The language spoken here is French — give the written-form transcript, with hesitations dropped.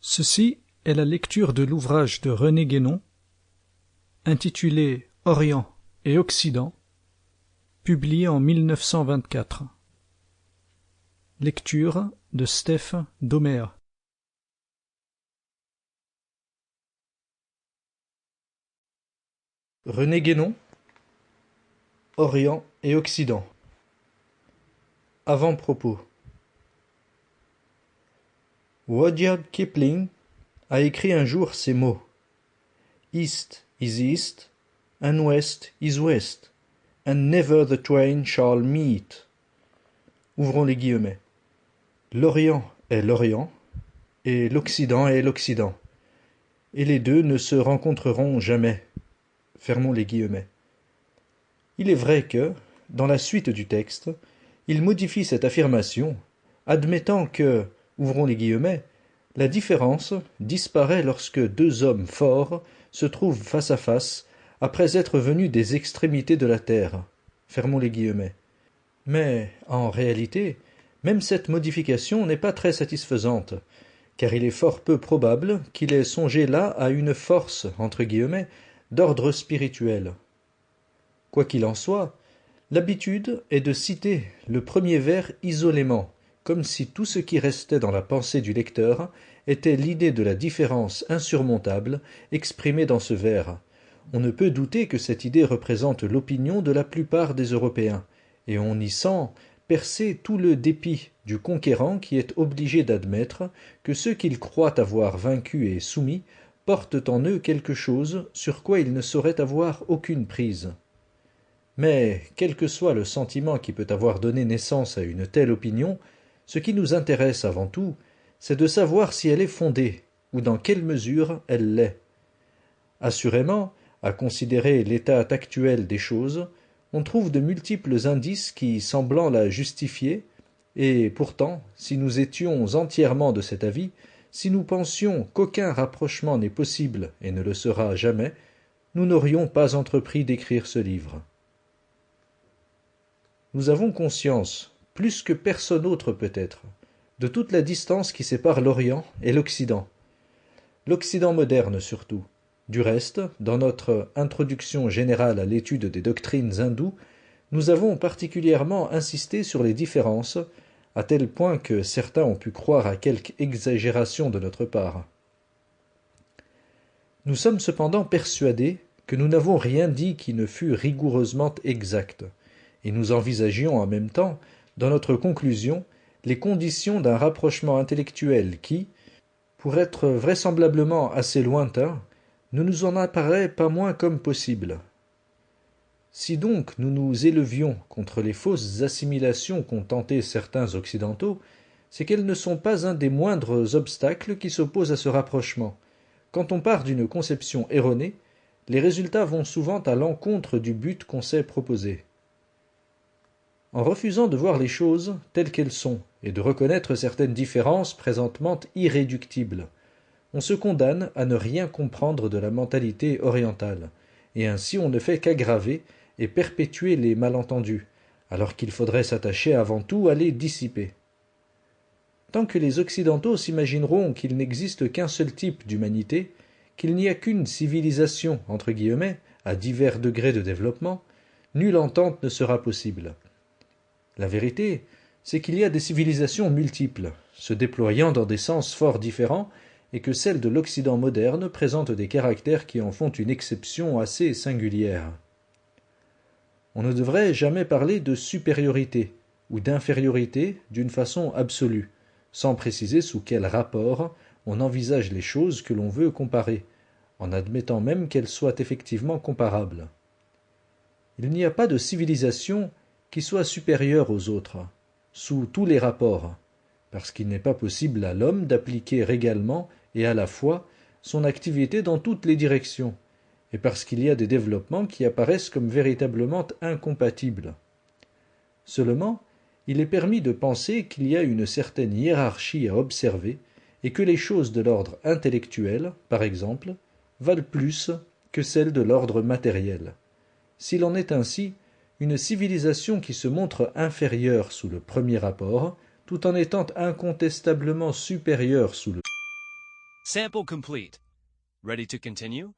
Ceci est la lecture de l'ouvrage de René Guénon, intitulé Orient et Occident, publié en 1924. Lecture de Steph Doméa. René Guénon, Orient et Occident. Avant-propos. Rudyard Kipling a écrit un jour ces mots: East is east, and west is west, and never the twain shall meet. Ouvrons les guillemets. L'Orient est l'Orient, et l'Occident est l'Occident, et les deux ne se rencontreront jamais. Fermons les guillemets. Il est vrai que, dans la suite du texte, il modifie cette affirmation, admettant que, ouvrons les guillemets, la différence disparaît lorsque deux hommes forts se trouvent face à face après être venus des extrémités de la terre. Fermons les guillemets. Mais, en réalité, même cette modification n'est pas très satisfaisante, car il est fort peu probable qu'il ait songé là à une force, entre guillemets, d'ordre spirituel. Quoi qu'il en soit, l'habitude est de citer le premier vers isolément, comme si tout ce qui restait dans la pensée du lecteur était l'idée de la différence insurmontable exprimée dans ce vers. On ne peut douter que cette idée représente l'opinion de la plupart des Européens, et on y sent percer tout le dépit du conquérant qui est obligé d'admettre que ceux qu'il croit avoir vaincus et soumis portent en eux quelque chose sur quoi il ne saurait avoir aucune prise. Mais, quel que soit le sentiment qui peut avoir donné naissance à une telle opinion, ce qui nous intéresse avant tout, c'est de savoir si elle est fondée, ou dans quelle mesure elle l'est. Assurément, à considérer l'état actuel des choses, on trouve de multiples indices qui, semblant la justifier, et pourtant, si nous étions entièrement de cet avis, si nous pensions qu'aucun rapprochement n'est possible et ne le sera jamais, nous n'aurions pas entrepris d'écrire ce livre. Nous avons conscience, plus que personne autre peut-être, de toute la distance qui sépare l'Orient et l'Occident. L'Occident moderne surtout. Du reste, dans notre introduction générale à l'étude des doctrines hindoues, nous avons particulièrement insisté sur les différences, à tel point que certains ont pu croire à quelque exagération de notre part. Nous sommes cependant persuadés que nous n'avons rien dit qui ne fût rigoureusement exact, et nous envisagions en même temps, dans notre conclusion, les conditions d'un rapprochement intellectuel qui, pour être vraisemblablement assez lointain, ne nous en apparaît pas moins comme possible. Si donc nous nous élevions contre les fausses assimilations qu'ont tentées certains occidentaux, c'est qu'elles ne sont pas un des moindres obstacles qui s'opposent à ce rapprochement. Quand on part d'une conception erronée, les résultats vont souvent à l'encontre du but qu'on s'est proposé. En refusant de voir les choses telles qu'elles sont et de reconnaître certaines différences présentement irréductibles, on se condamne à ne rien comprendre de la mentalité orientale, et ainsi on ne fait qu'aggraver et perpétuer les malentendus, alors qu'il faudrait s'attacher avant tout à les dissiper. Tant que les Occidentaux s'imagineront qu'il n'existe qu'un seul type d'humanité, qu'il n'y a qu'une civilisation, entre guillemets, à divers degrés de développement, nulle entente ne sera possible. La vérité, c'est qu'il y a des civilisations multiples, se déployant dans des sens fort différents, et que celle de l'Occident moderne présente des caractères qui en font une exception assez singulière. On ne devrait jamais parler de supériorité ou d'infériorité d'une façon absolue, sans préciser sous quel rapport on envisage les choses que l'on veut comparer, en admettant même qu'elles soient effectivement comparables. Il n'y a pas de civilisation qui soit supérieure aux autres, sous tous les rapports, parce qu'il n'est pas possible à l'homme d'appliquer régalement et à la fois son activité dans toutes les directions, et parce qu'il y a des développements qui apparaissent comme véritablement incompatibles. Seulement, il est permis de penser qu'il y a une certaine hiérarchie à observer, et que les choses de l'ordre intellectuel, par exemple, valent plus que celles de l'ordre matériel. S'il en est ainsi, une civilisation qui se montre inférieure sous le premier rapport, tout en étant incontestablement supérieure sous le Sample complete. Ready to continue?